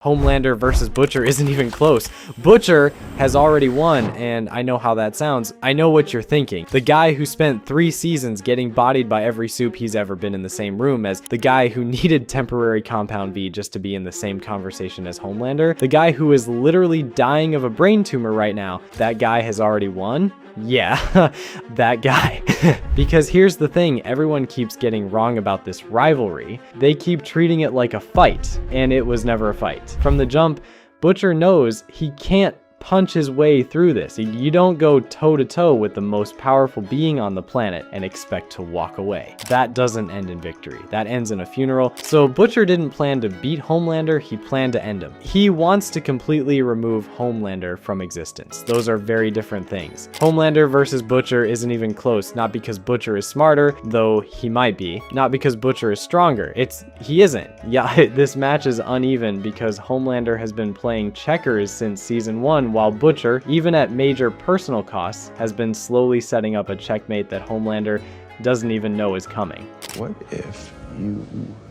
Homelander versus Butcher isn't even close. Butcher has already won, and I know how that sounds. I know what you're thinking. The guy who spent 3 seasons getting bodied by every soup he's ever been in the same room as, the guy who needed temporary compound V just to be in the same conversation as Homelander, the guy who is literally dying of a brain tumor right now, that guy has already won? Yeah, that guy. Because here's the thing, everyone keeps getting wrong about this rivalry. They keep treating it like a fight, and it was never a fight. From the jump, Butcher knows he can't punch his way through this. You don't go toe-to-toe with the most powerful being on the planet and expect to walk away. That doesn't end in victory. That ends in a funeral. So Butcher didn't plan to beat Homelander, he planned to end him. He wants to completely remove Homelander from existence. Those are very different things. Homelander versus Butcher isn't even close, not because Butcher is smarter, though he might be, not because Butcher is stronger. He isn't. Yeah, this match is uneven because Homelander has been playing checkers since season 1, while Butcher, even at major personal costs, has been slowly setting up a checkmate that Homelander doesn't even know is coming. What if you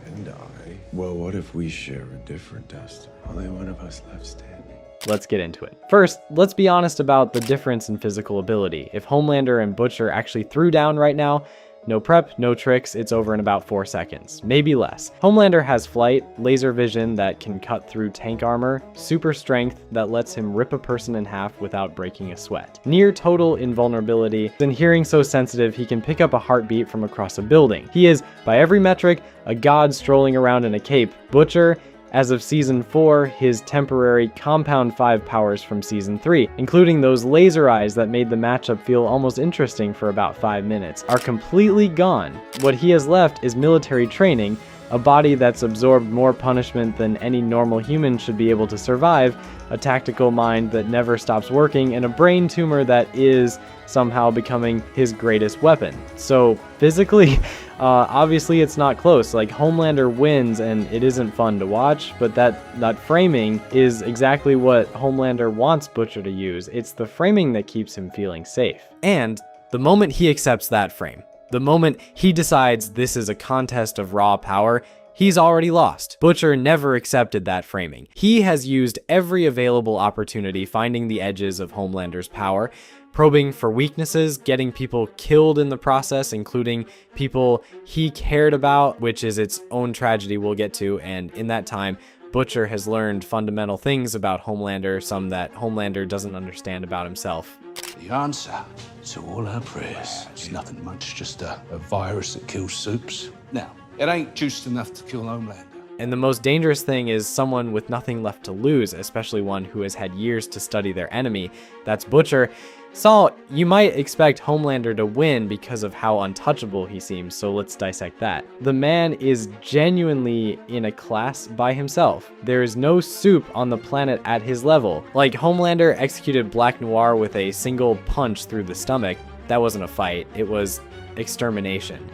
and I, well, what if we share a different destiny? Only one of us left standing. Let's get into it. First, let's be honest about the difference in physical ability. If Homelander and Butcher actually threw down right now, no prep, no tricks, it's over in about 4 seconds, maybe less. Homelander has flight, laser vision that can cut through tank armor, super strength that lets him rip a person in half without breaking a sweat, near total invulnerability, and hearing so sensitive he can pick up a heartbeat from across a building. He is, by every metric, a god strolling around in a cape. Butcher, as of season 4, his temporary compound 5 powers from season 3, including those laser eyes that made the matchup feel almost interesting for about 5 minutes, are completely gone. What he has left is military training, a body that's absorbed more punishment than any normal human should be able to survive, a tactical mind that never stops working, and a brain tumor that is somehow becoming his greatest weapon. So physically, obviously it's not close. Like, Homelander wins and it isn't fun to watch, but that framing is exactly what Homelander wants Butcher to use. It's the framing that keeps him feeling safe. And the moment he accepts that frame, the moment he decides this is a contest of raw power, he's already lost. Butcher never accepted that framing. He has used every available opportunity, finding the edges of Homelander's power, probing for weaknesses, getting people killed in the process, including people he cared about, which is its own tragedy we'll get to, and in that time, Butcher has learned fundamental things about Homelander, some that Homelander doesn't understand about himself. The answer to all our prayers is nothing much, just a virus that kills soups. Now, it ain't juiced enough to kill Homelander. And the most dangerous thing is someone with nothing left to lose, especially one who has had years to study their enemy. That's Butcher. Saul, you might expect Homelander to win because of how untouchable he seems, so let's dissect that. The man is genuinely in a class by himself. There is no soup on the planet at his level. Like, Homelander executed Black Noir with a single punch through the stomach. That wasn't a fight, it was extermination.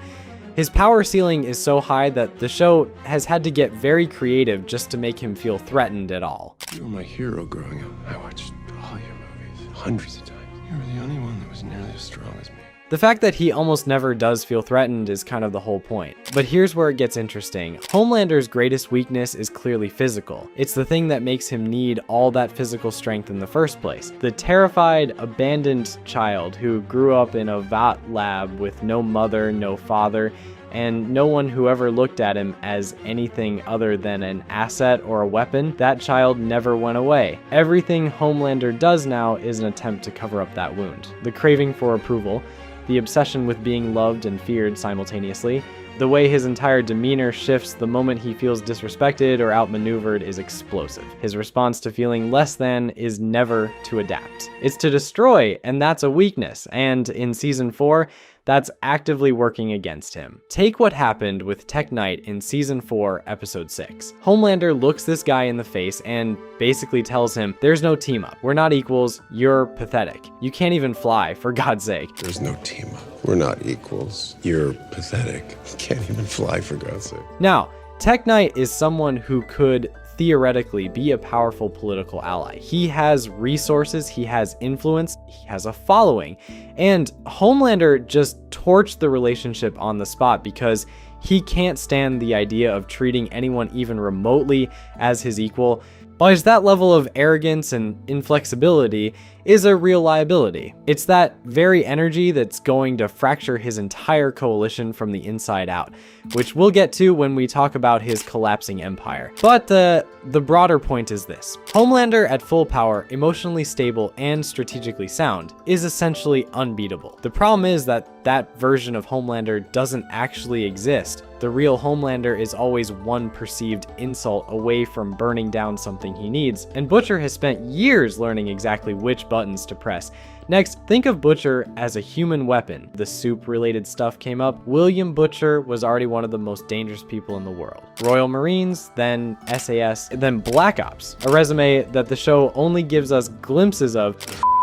His power ceiling is so high that the show has had to get very creative just to make him feel threatened at all. You were my hero growing up. I watched all your movies hundreds of times. You were the only one that was nearly as strong as me. The fact that he almost never does feel threatened is kind of the whole point. But here's where it gets interesting. Homelander's greatest weakness is clearly physical. It's the thing that makes him need all that physical strength in the first place. The terrified, abandoned child who grew up in a vat lab with no mother, no father, and no one who ever looked at him as anything other than an asset or a weapon, that child never went away. Everything Homelander does now is an attempt to cover up that wound. The craving for approval, the obsession with being loved and feared simultaneously, the way his entire demeanor shifts the moment he feels disrespected or outmaneuvered is explosive. His response to feeling less than is never to adapt. It's to destroy, and that's a weakness, and in season 4, that's actively working against him. Take what happened with Tech Knight in season 4, episode 6. Homelander looks this guy in the face and basically tells him, there's no team up. We're not equals. You're pathetic. You can't even fly, for God's sake. There's no team up. We're not equals. You're pathetic. You can't even fly, for God's sake. Now, Tech Knight is someone who could theoretically be a powerful political ally. He has resources, he has influence, he has a following, and Homelander just torched the relationship on the spot because he can't stand the idea of treating anyone even remotely as his equal. But that level of arrogance and inflexibility is a real liability. It's that very energy that's going to fracture his entire coalition from the inside out, which we'll get to when we talk about his collapsing empire. But the broader point is this. Homelander at full power, emotionally stable, and strategically sound is essentially unbeatable. The problem is that that version of Homelander doesn't actually exist. The real Homelander is always one perceived insult away from burning down something he needs, and Butcher has spent years learning exactly which buttons to press. Next, think of Butcher as a human weapon. The soup-related stuff came up. William Butcher was already one of the most dangerous people in the world. Royal Marines, then SAS, then Black Ops, a resume that the show only gives us glimpses of.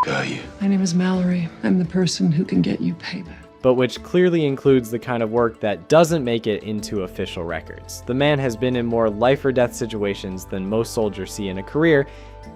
Are you? My name is Mallory. I'm the person who can get you payback. But which clearly includes the kind of work that doesn't make it into official records. The man has been in more life or death situations than most soldiers see in a career,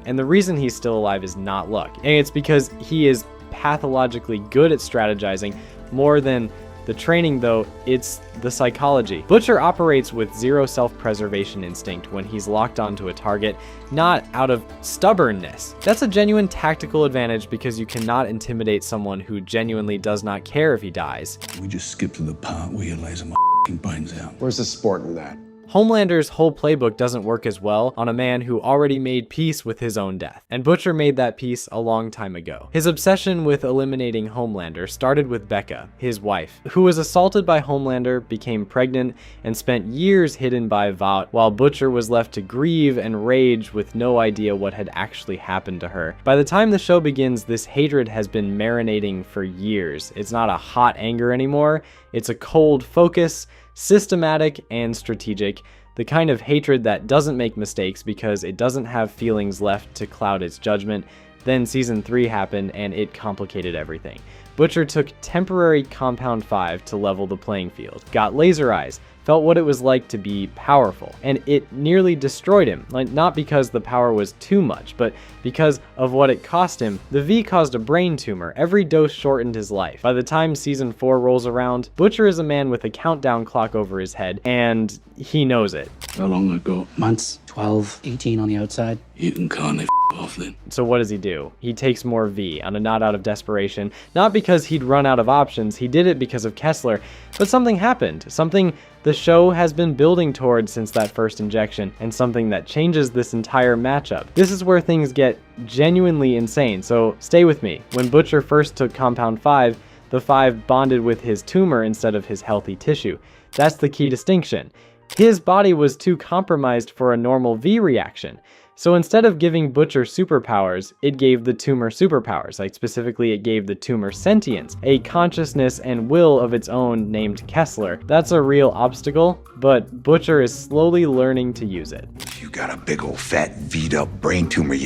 and the reason he's still alive is not luck. And it's because he is pathologically good at strategizing. More than the training though, it's the psychology. Butcher operates with zero self-preservation instinct when he's locked onto a target, not out of stubbornness. That's a genuine tactical advantage because you cannot intimidate someone who genuinely does not care if he dies. We just skip to the part where you laser my brains out. Where's the sport in that? Homelander's whole playbook doesn't work as well on a man who already made peace with his own death, and Butcher made that peace a long time ago. His obsession with eliminating Homelander started with Becca, his wife, who was assaulted by Homelander, became pregnant, and spent years hidden by Vought, while Butcher was left to grieve and rage with no idea what had actually happened to her. By the time the show begins, this hatred has been marinating for years. It's not a hot anger anymore, it's a cold focus, systematic and strategic, the kind of hatred that doesn't make mistakes because it doesn't have feelings left to cloud its judgment. Then season 3 happened and it complicated everything. Butcher took temporary Compound 5 to level the playing field, got laser eyes, felt what it was like to be powerful, and it nearly destroyed him, like not because the power was too much, but because of what it cost him. The V caused a brain tumor. Every dose shortened his life. By the time season 4 rolls around, Butcher is a man with a countdown clock over his head, and he knows it. How long ago? Months, 12, 18 on the outside. You can kind of off then. So what does he do? He takes more V on a not out of desperation, not because he'd run out of options, he did it because of Kessler, but something happened, something the show has been building towards since that first injection, and something that changes this entire matchup. This is where things get genuinely insane, so stay with me. When Butcher first took Compound 5, the 5 bonded with his tumor instead of his healthy tissue. That's the key distinction. His body was too compromised for a normal V reaction. So instead of giving Butcher superpowers, it gave the tumor superpowers. Like specifically, it gave the tumor sentience, a consciousness and will of its own named Kessler. That's a real obstacle, but Butcher is slowly learning to use it. You got a big old fat V'd up brain tumor,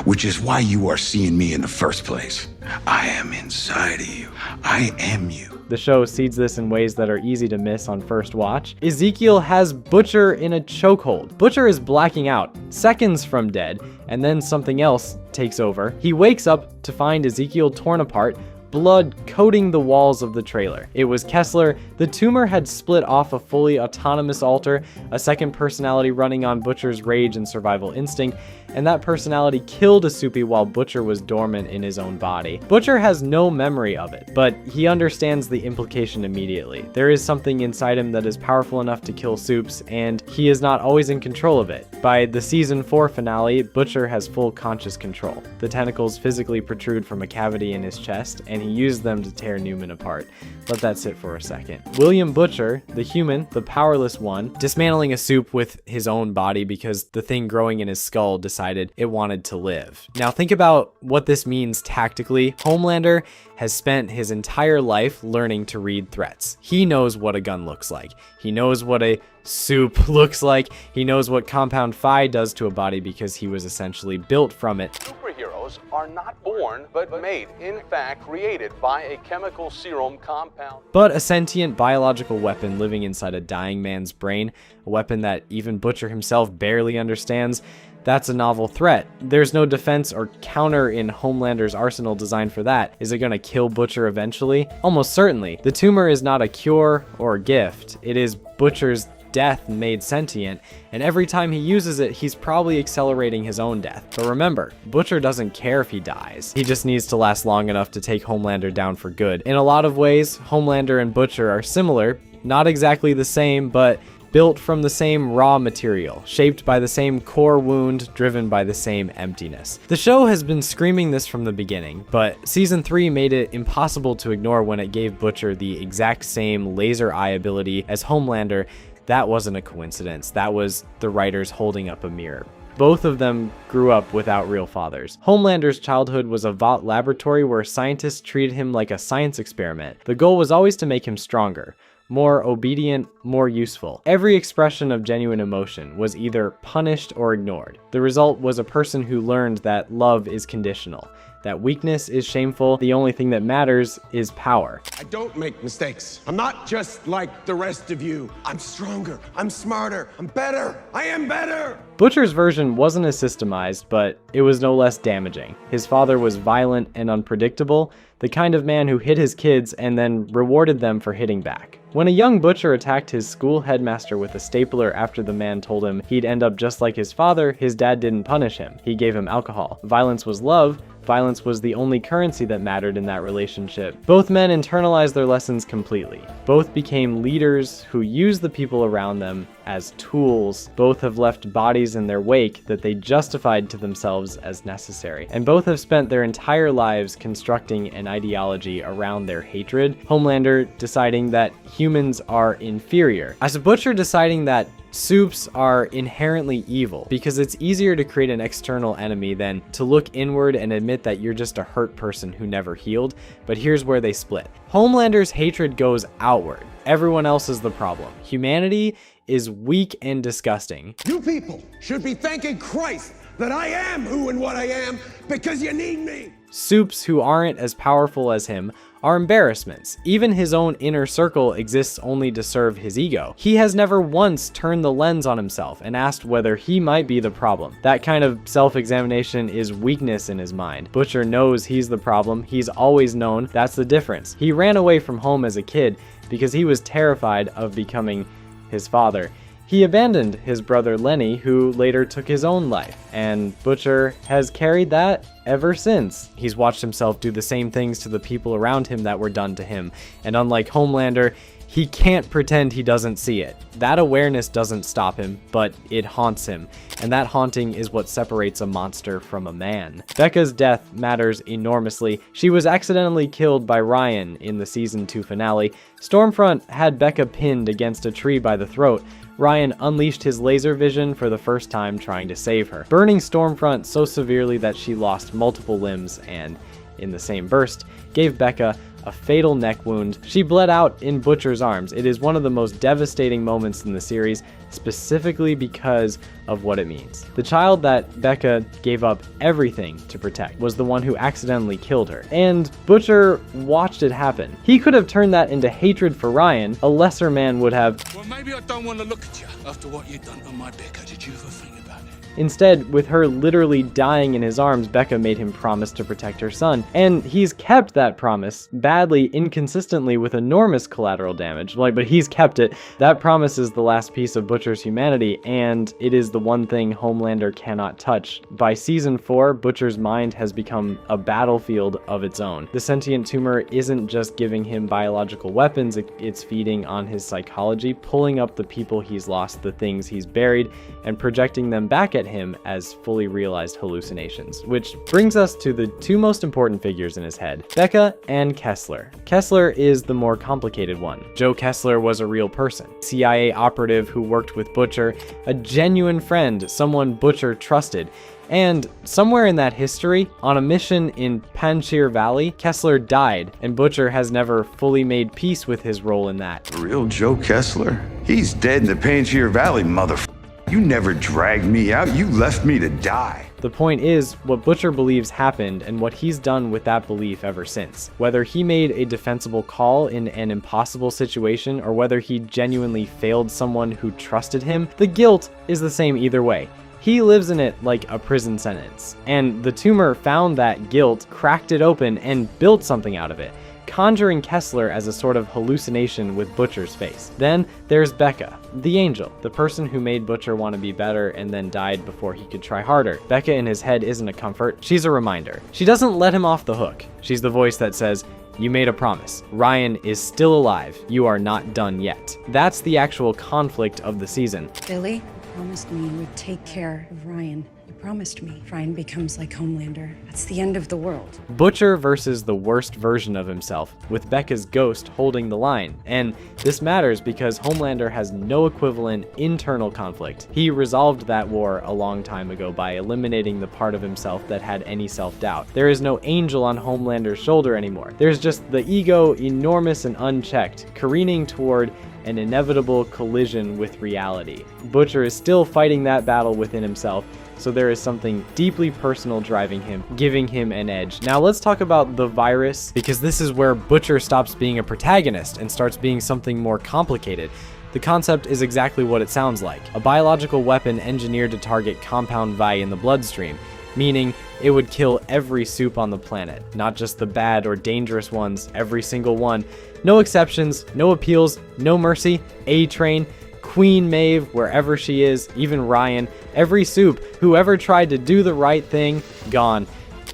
which is why you are seeing me in the first place. I am inside of you. I am you. The show seeds this in ways that are easy to miss on first watch. Ezekiel has Butcher in a chokehold. Butcher is blacking out, seconds from dead, and then something else takes over. He wakes up to find Ezekiel torn apart, blood coating the walls of the trailer. It was Kessler. The tumor had split off a fully autonomous alter, a second personality running on Butcher's rage and survival instinct, and that personality killed Asupi while Butcher was dormant in his own body. Butcher has no memory of it, but he understands the implication immediately. There is something inside him that is powerful enough to kill Soups, and he is not always in control of it. By the season 4 finale, Butcher has full conscious control. The tentacles physically protrude from a cavity in his chest, and he used them to tear Newman apart. Let that sit for a second. William Butcher, the human, the powerless one, dismantling a Soup with his own body because the thing growing in his skull decided it wanted to live. Now think about what this means tactically. Homelander has spent his entire life learning to read threats. He knows what a gun looks like. He knows what a Soup looks like. He knows what Compound Phi does to a body because he was essentially built from it. Superheroes are not born, but made, in fact created by a chemical serum compound. But a sentient biological weapon living inside a dying man's brain, a weapon that even Butcher himself barely understands, that's a novel threat. There's no defense or counter in Homelander's arsenal designed for that. Is it gonna kill Butcher eventually? Almost certainly. The tumor is not a cure or a gift. It is Butcher's death made sentient, and every time he uses it, he's probably accelerating his own death. But remember, Butcher doesn't care if he dies. He just needs to last long enough to take Homelander down for good. In a lot of ways, Homelander and Butcher are similar, not exactly the same, but built from the same raw material, shaped by the same core wound, driven by the same emptiness. The show has been screaming this from the beginning, but season 3 made it impossible to ignore when it gave Butcher the exact same laser eye ability as Homelander. That wasn't a coincidence. That was the writers holding up a mirror. Both of them grew up without real fathers. Homelander's childhood was a Vought laboratory where scientists treated him like a science experiment. The goal was always to make him stronger, more obedient, more useful. Every expression of genuine emotion was either punished or ignored. The result was a person who learned that love is conditional, that weakness is shameful, the only thing that matters is power. I don't make mistakes. I'm not just like the rest of you. I'm stronger, I'm smarter, I'm better. I am better. Butcher's version wasn't as systemized, but it was no less damaging. His father was violent and unpredictable, the kind of man who hit his kids and then rewarded them for hitting back. When a young Butcher attacked his school headmaster with a stapler after the man told him he'd end up just like his father, his dad didn't punish him. He gave him alcohol. Violence was love. Violence was the only currency that mattered in that relationship. Both men internalized their lessons completely. Both became leaders who used the people around them as tools. Both have left bodies in their wake that they justified to themselves as necessary. And both have spent their entire lives constructing an ideology around their hatred. Homelander deciding that humans are inferior, as a Butcher deciding that Supes are inherently evil, because it's easier to create an external enemy than to look inward and admit that you're just a hurt person who never healed. But here's where they split. Homelander's hatred goes outward. Everyone else is the problem. Humanity is weak and disgusting. You people should be thanking Christ that I am who and what I am because you need me. Supes who aren't as powerful as him are embarrassments. Even his own inner circle exists only to serve his ego. He has never once turned the lens on himself and asked whether he might be the problem. That kind of self-examination is weakness in his mind. Butcher knows he's the problem. He's always known. That's the difference. He ran away from home as a kid because he was terrified of becoming his father. He abandoned his brother Lenny, who later took his own life, and Butcher has carried that ever since. He's watched himself do the same things to the people around him that were done to him, and unlike Homelander, he can't pretend he doesn't see it. That awareness doesn't stop him, but it haunts him, and that haunting is what separates a monster from a man. Becca's death matters enormously. She was accidentally killed by Ryan in the season 2 finale. Stormfront had Becca pinned against a tree by the throat. Ryan unleashed his laser vision for the first time, trying to save her, burning Stormfront so severely that she lost multiple limbs and, in the same burst, gave Becca a fatal neck wound. She bled out in Butcher's arms. It is one of the most devastating moments in the series, specifically because of what it means. The child that Becca gave up everything to protect was the one who accidentally killed her, and Butcher watched it happen. He could have turned that into hatred for Ryan. A lesser man would have. Well, maybe I don't want to look at you after what you've done to my Becca. Did you ever think about it? Instead, with her literally dying in his arms, Becca made him promise to protect her son. And he's kept that promise, badly, inconsistently, with enormous collateral damage. But he's kept it. That promise is the last piece of Butcher's humanity, and it is the one thing Homelander cannot touch. By season 4, Butcher's mind has become a battlefield of its own. The sentient tumor isn't just giving him biological weapons, it's feeding on his psychology, pulling up the people he's lost, the things he's buried, and projecting them back at him as fully realized hallucinations. Which brings us to the two most important figures in his head, Becca and Kessler. Kessler is the more complicated one. Joe Kessler was a real person, CIA operative who worked with Butcher, a genuine friend, someone Butcher trusted. And somewhere in that history, on a mission in Panjshir Valley, Kessler died, and Butcher has never fully made peace with his role in that. Real Joe Kessler? He's dead in the Panjshir Valley, motherfucker. You never dragged me out. You left me to die. The point is, what Butcher believes happened and what he's done with that belief ever since. Whether he made a defensible call in an impossible situation or whether he genuinely failed someone who trusted him, the guilt is the same either way. He lives in it like a prison sentence. And the tumor found that guilt, cracked it open, and built something out of it. conjuring Kessler as a sort of hallucination with Butcher's face. Then there's Becca, the angel, the person who made Butcher want to be better and then died before he could try harder. Becca in his head isn't a comfort, she's a reminder. She doesn't let him off the hook. She's the voice that says, "You made a promise. Ryan is still alive. You are not done yet." That's the actual conflict of the season. Billy, you promised me you would take care of Ryan. You promised me. If Ryan becomes like Homelander, that's the end of the world. Butcher versus the worst version of himself, with Becca's ghost holding the line. And this matters because Homelander has no equivalent internal conflict. He resolved that war a long time ago by eliminating the part of himself that had any self-doubt. There is no angel on Homelander's shoulder anymore. There's just the ego, enormous and unchecked, careening toward an inevitable collision with reality. Butcher is still fighting that battle within himself, so there is something deeply personal driving him, giving him an edge. Now let's talk about the virus, because this is where Butcher stops being a protagonist and starts being something more complicated. The concept is exactly what it sounds like, a biological weapon engineered to target compound Vi in the bloodstream, meaning it would kill every soup on the planet, not just the bad or dangerous ones, every single one. No exceptions, no appeals, no mercy. A-Train, Queen Maeve, wherever she is, even Ryan, every soup, whoever tried to do the right thing, gone.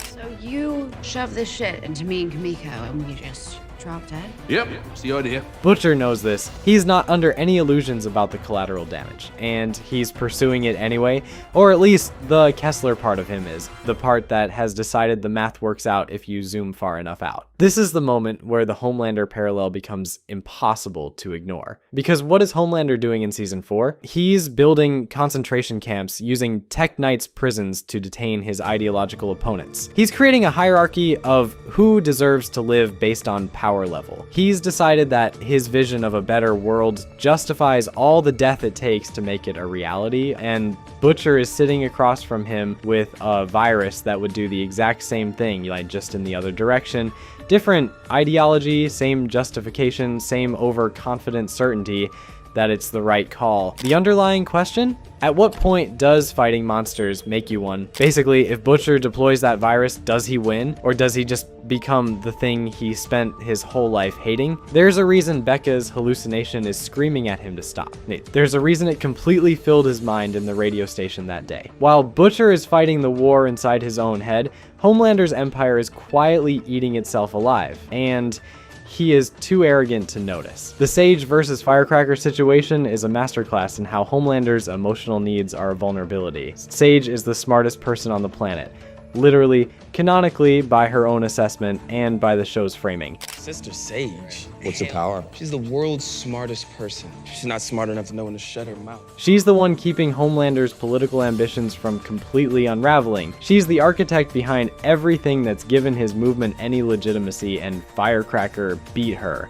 So you shove this shit into me and Kamiko and we just drop dead? Yep, it's the idea. Butcher knows this. He's not under any illusions about the collateral damage, and he's pursuing it anyway, or at least the Kessler part of him is, the part that has decided the math works out if you zoom far enough out. This is the moment where the Homelander parallel becomes impossible to ignore. Because what is Homelander doing in season 4? He's building concentration camps using Tech Knight's prisons to detain his ideological opponents. He's creating a hierarchy of who deserves to live based on power level. He's decided that his vision of a better world justifies all the death it takes to make it a reality, and Butcher is sitting across from him with a virus that would do the exact same thing, like just in the other direction. Different ideology, same justification, same overconfident certainty that it's the right call. The underlying question? At what point does fighting monsters make you one? Basically, if Butcher deploys that virus, does he win? Or does he just become the thing he spent his whole life hating? There's a reason Becca's hallucination is screaming at him to stop. There's a reason it completely filled his mind in the radio station that day. While Butcher is fighting the war inside his own head, Homelander's empire is quietly eating itself alive. And he is too arrogant to notice. The Sage versus Firecracker situation is a masterclass in how Homelander's emotional needs are a vulnerability. Sage is the smartest person on the planet. Literally, canonically, by her own assessment, and by the show's framing. Sister Sage. What's the power? She's the world's smartest person. She's not smart enough to know when to shut her mouth. She's the one keeping Homelander's political ambitions from completely unraveling. She's the architect behind everything that's given his movement any legitimacy, and Firecracker beat her.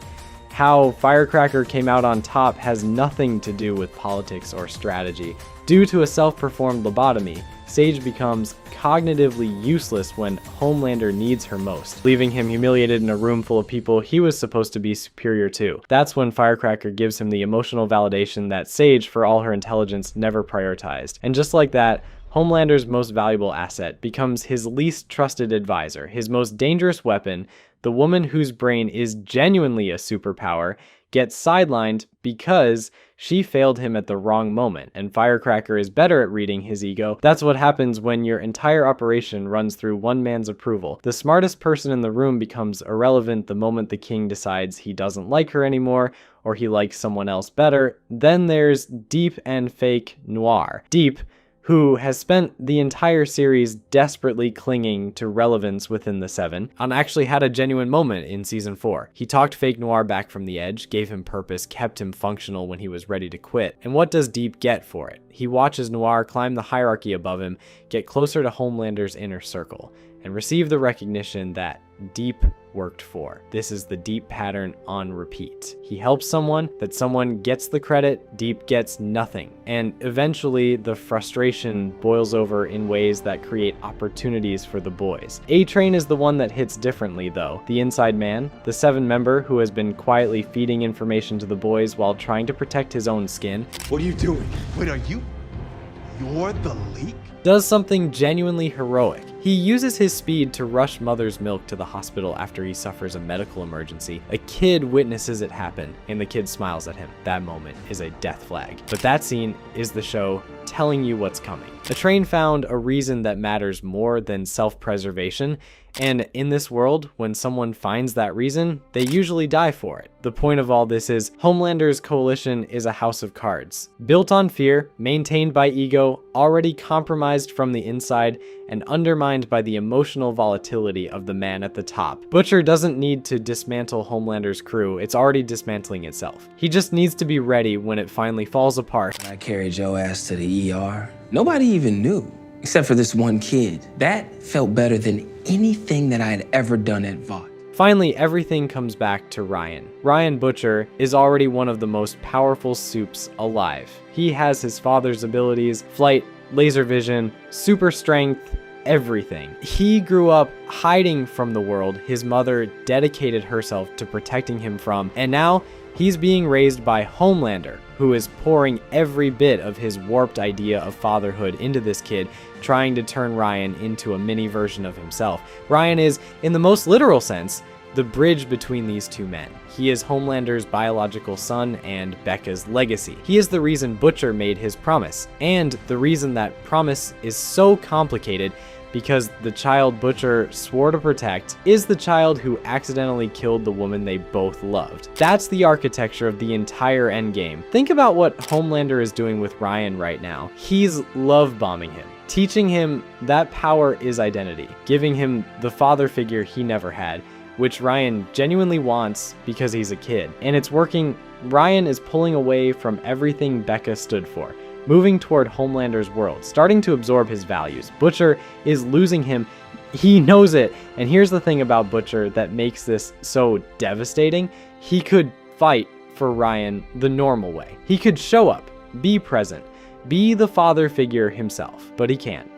How Firecracker came out on top has nothing to do with politics or strategy. Due to a self-performed lobotomy, Sage becomes cognitively useless when Homelander needs her most, leaving him humiliated in a room full of people he was supposed to be superior to. That's when Firecracker gives him the emotional validation that Sage, for all her intelligence, never prioritized. And just like that, Homelander's most valuable asset becomes his least trusted advisor, his most dangerous weapon. The woman whose brain is genuinely a superpower gets sidelined because she failed him at the wrong moment, and Firecracker is better at reading his ego. That's what happens when your entire operation runs through one man's approval. The smartest person in the room becomes irrelevant the moment the king decides he doesn't like her anymore, or he likes someone else better. Then there's Deep and Fake Noir. Deep, who has spent the entire series desperately clinging to relevance within the Seven, and actually had a genuine moment in season 4. He talked Fake Noir back from the edge, gave him purpose, kept him functional when he was ready to quit. And what does Deep get for it? He watches Noir climb the hierarchy above him, get closer to Homelander's inner circle, and receive the recognition that Deep worked for. This is the Deep pattern on repeat. He helps someone, that someone gets the credit, Deep gets nothing. And eventually the frustration boils over in ways that create opportunities for the boys. A-Train is the one that hits differently though. The inside man, the Seven member who has been quietly feeding information to the boys while trying to protect his own skin. What are you doing? Wait, you're the leak? Does something genuinely heroic. He uses his speed to rush Mother's Milk to the hospital after he suffers a medical emergency. A kid witnesses it happen, and the kid smiles at him. That moment is a death flag. But that scene is the show telling you what's coming. The train found a reason that matters more than self-preservation, and in this world, when someone finds that reason, they usually die for it. The point of all this is Homelander's coalition is a house of cards, built on fear, maintained by ego, already compromised from the inside, and undermined by the emotional volatility of the man at the top. Butcher doesn't need to dismantle Homelander's crew, it's already dismantling itself. He just needs to be ready when it finally falls apart. When I carried your ass to the ER, nobody even knew, except for this one kid. That felt better than anything that I had ever done at Vought. Finally, everything comes back to Ryan. Ryan Butcher is already one of the most powerful supes alive. He has his father's abilities, flight, laser vision, super strength, everything. He grew up hiding from the world his mother dedicated herself to protecting him from, and now he's being raised by Homelander, who is pouring every bit of his warped idea of fatherhood into this kid, trying to turn Ryan into a mini version of himself. Ryan is, in the most literal sense, the bridge between these two men. He is Homelander's biological son and Becca's legacy. He is the reason Butcher made his promise, and the reason that promise is so complicated because the child Butcher swore to protect is the child who accidentally killed the woman they both loved. That's the architecture of the entire endgame. Think about what Homelander is doing with Ryan right now. He's love bombing him, teaching him that power is identity, giving him the father figure he never had, which Ryan genuinely wants because he's a kid. And it's working. Ryan is pulling away from everything Becca stood for, moving toward Homelander's world, starting to absorb his values. Butcher is losing him. He knows it. And here's the thing about Butcher that makes this so devastating. He could fight for Ryan the normal way. He could show up, be present, be the father figure himself, but he can't.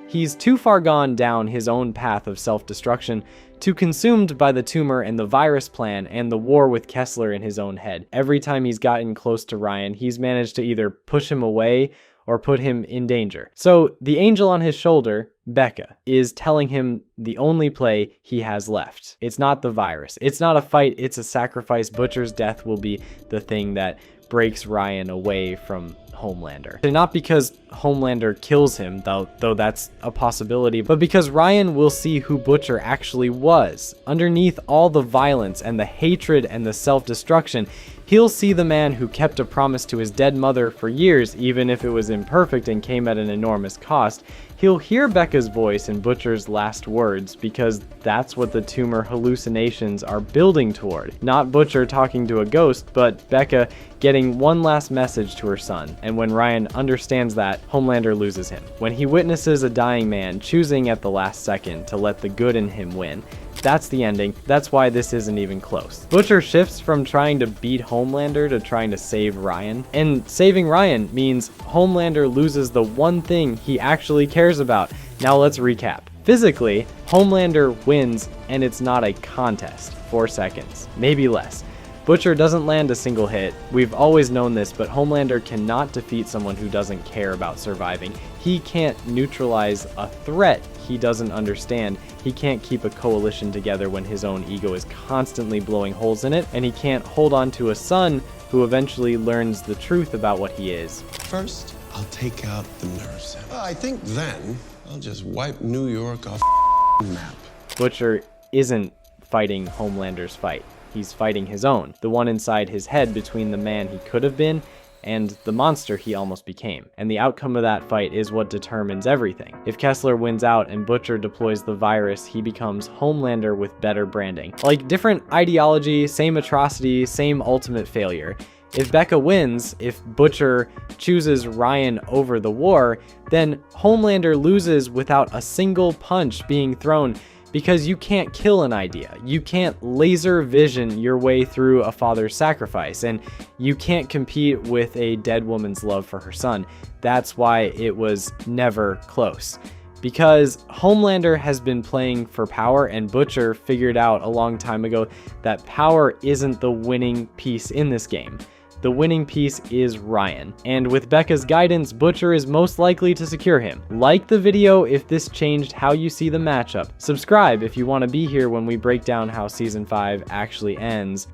He's too far gone down his own path of self-destruction, too consumed by the tumor and the virus plan and the war with Kessler in his own head. Every time he's gotten close to Ryan, he's managed to either push him away or put him in danger. So the angel on his shoulder, Becca, is telling him the only play he has left. It's not the virus. It's not a fight. It's a sacrifice. Butcher's death will be the thing that breaks Ryan away from Homelander. And not because Homelander kills him, though that's a possibility, but because Ryan will see who Butcher actually was. Underneath all the violence and the hatred and the self-destruction, he'll see the man who kept a promise to his dead mother for years, even if it was imperfect and came at an enormous cost. He'll hear Becca's voice in Butcher's last words because that's what the tumor hallucinations are building toward. Not Butcher talking to a ghost, but Becca getting one last message to her son. And when Ryan understands that, Homelander loses him. When he witnesses a dying man choosing at the last second to let the good in him win, that's the ending. That's why this isn't even close. Butcher shifts from trying to beat Homelander to trying to save Ryan. And saving Ryan means Homelander loses the one thing he actually cares about. Now let's recap. Physically, Homelander wins, and it's not a contest. 4 seconds, maybe less. Butcher doesn't land a single hit. We've always known this, but Homelander cannot defeat someone who doesn't care about surviving. He can't neutralize a threat he doesn't understand. He can't keep a coalition together when his own ego is constantly blowing holes in it, and he can't hold on to a son who eventually learns the truth about what he is. First, I'll take out the nerve center. I think then I'll just wipe New York off the map. Butcher isn't fighting Homelander's fight. He's fighting his own, the one inside his head between the man he could have been and the monster he almost became. And the outcome of that fight is what determines everything. If Kessler wins out and Butcher deploys the virus, he becomes Homelander with better branding. Like, different ideology, same atrocity, same ultimate failure. If Becca wins, if Butcher chooses Ryan over the war, then Homelander loses without a single punch being thrown, because you can't kill an idea. You can't laser vision your way through a father's sacrifice, and you can't compete with a dead woman's love for her son. That's why it was never close. Because Homelander has been playing for power, and Butcher figured out a long time ago that power isn't the winning piece in this game. the winning piece is Ryan. And with Becca's guidance, Butcher is most likely to secure him. Like the video if this changed how you see the matchup. Subscribe if you want to be here when we break down how Season 5 actually ends.